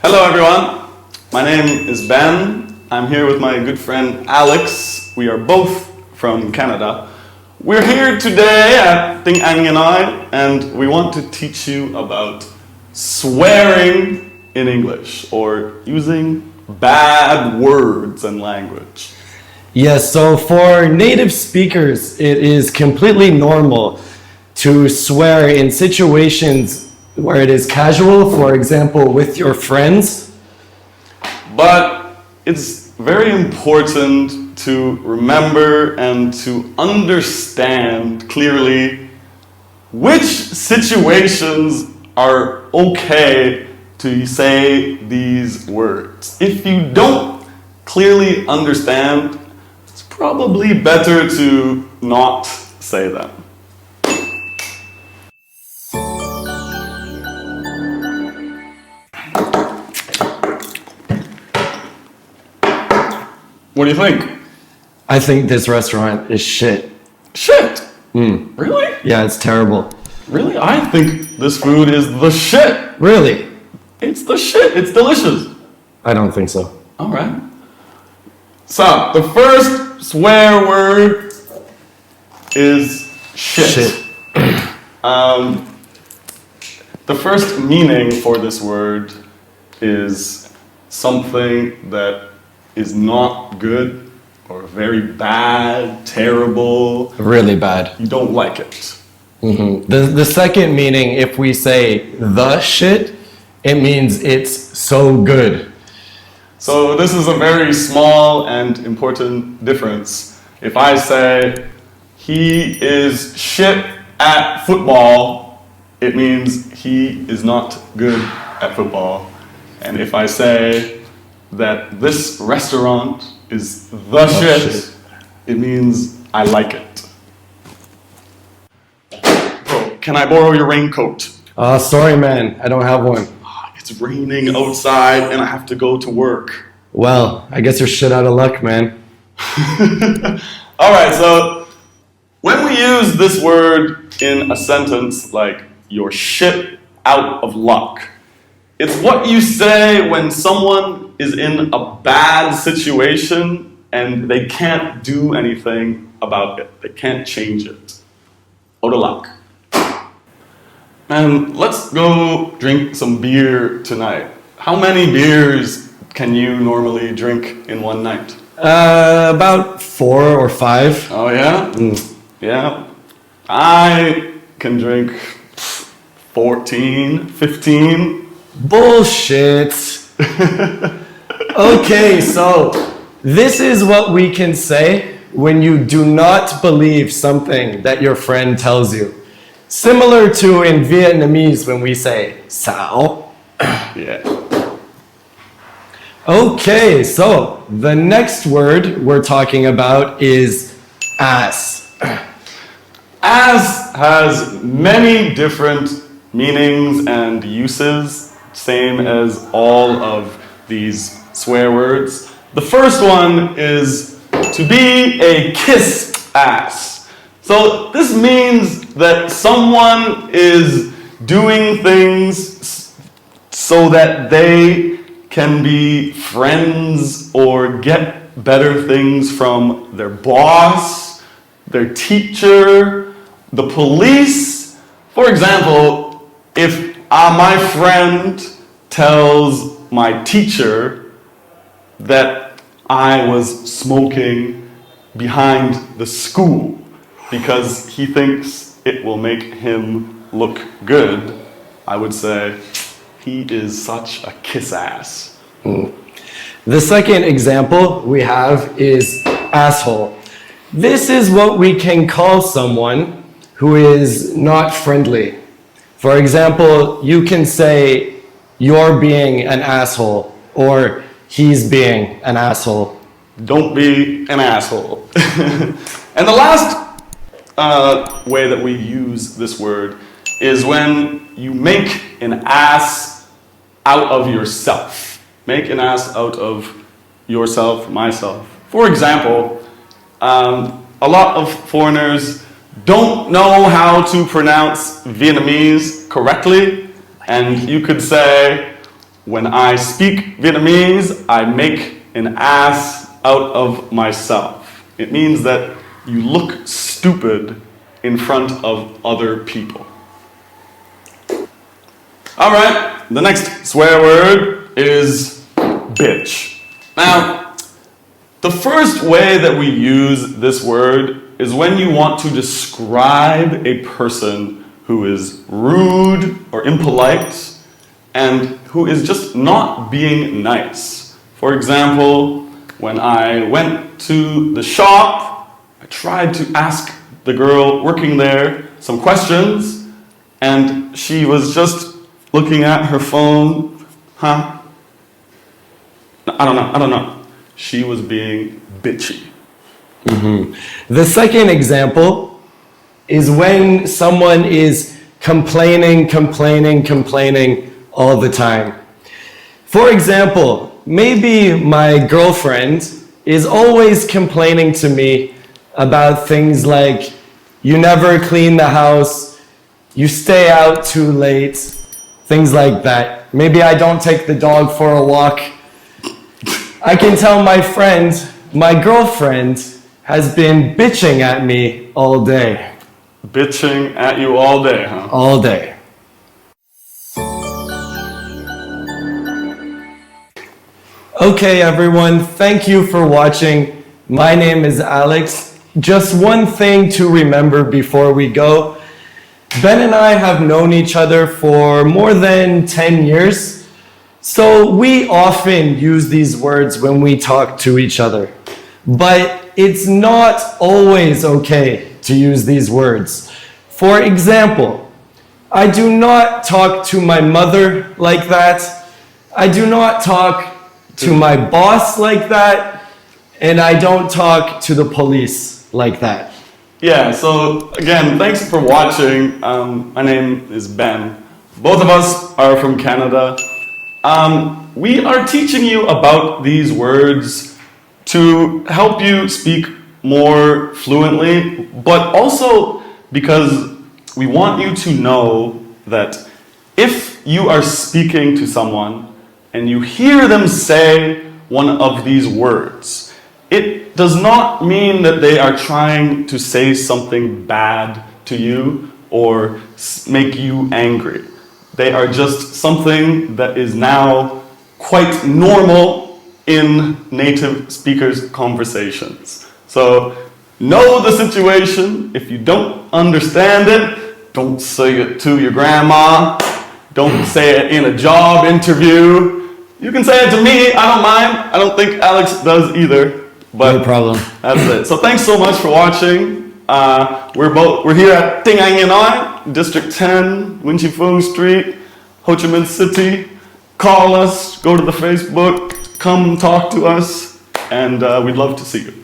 Hello everyone, my name is Ben. I'm here with my good friend Alex. We are both from Canada. We're here today at Tiếng Anh Nghe Nói and we want to teach you about swearing in English or using bad words and language. Yes, so for native speakers, it is completely normal to swear in situations where it is casual, for example, with your friends. But it's very important to remember and to understand clearly which situations are okay to say these words. If you don't clearly understand, it's probably better to not say them. What do you think? I think this restaurant is shit. Shit? Really? Yeah, it's terrible. Really? I think this food is the shit. Really? It's the shit. It's delicious. I don't think so. All right. So, the first swear word is shit. Shit. The first meaning for this word is something that is not good or very bad, terrible. Really bad. You don't like it. The second meaning, if we say the shit, it means it's so good. So this is a very small and important difference. If I say, he is shit at football, it means he is not good at football. And if I say that this restaurant is the shit, it means I like it. Bro, can I borrow your raincoat? Sorry man, I don't have one. It's raining outside and I have to go to work. Well, I guess you're shit out of luck, man. Alright, so when we use this word in a sentence like you're shit out of luck, it's what you say when someone is in a bad situation and they can't do anything about it. They can't change it. Out of luck. And let's go drink some beer tonight. How many beers can you normally drink in one night? About 4 or 5. Oh yeah? Yeah. I can drink 14, 15. Bullshit. Okay, so this is what we can say when you do not believe something that your friend tells you. Similar to in Vietnamese when we say sao. Yeah. Okay, so the next word we're talking about is ass. Ass has many different meanings and uses, same as all of these swear words. The first one is to be a kiss ass. So this means that someone is doing things so that they can be friends or get better things from their boss, their teacher, the police. For example, if my friend tells my teacher that I was smoking behind the school because he thinks it will make him look good, I would say, he is such a kiss ass. The second example we have is asshole. This is what we can call someone who is not friendly. For example, you can say, you're being an asshole, or he's being an asshole. Don't be an asshole. And the last way that we use this word is when you make an ass out of yourself. Make an ass out of yourself, myself. For example, a lot of foreigners don't know how to pronounce Vietnamese correctly, and you could say, when I speak Vietnamese, I make an ass out of myself. It means that you look stupid in front of other people. All right, the next swear word is bitch. Now, the first way that we use this word is when you want to describe a person who is rude or impolite and who is just not being nice. For example, when I went to the shop, I tried to ask the girl working there some questions, and she was just looking at her phone. I don't know. She was being bitchy. The second example is when someone is complaining all the time. For example, maybe my girlfriend is always complaining to me about things like, you never clean the house, you stay out too late, things like that. Maybe I don't take the dog for a walk. I can tell my friend, my girlfriend has been bitching at me all day. Bitching at you all day, huh? All day. Okay, everyone, thank you for watching. My name is Alex. Just one thing to remember before we go. Ben and I have known each other for more than 10 years, so we often use these words when we talk to each other. But it's not always okay to use these words. For example, I do not talk to my mother like that. I do not talk to my boss like that. And I don't talk to the police like that. Yeah, so again, thanks for watching. My name is Ben. Both of us are from Canada. We are teaching you about these words to help you speak more fluently, but also because we want you to know that if you are speaking to someone and you hear them say one of these words, it does not mean that they are trying to say something bad to you or make you angry. They are just something that is now quite normal in native speakers' conversations. So know the situation. If you don't understand it, don't say it to your grandma. Don't say it in a job interview. You can say it to me, I don't mind. I don't think Alex does either. But no problem. That's it. So thanks so much for watching. We're here at Tiếng Anh Nghe Nói, District 10, Nguyễn Tri Phương Street, Ho Chi Minh City. Call us, go to the Facebook, come talk to us, and we'd love to see you.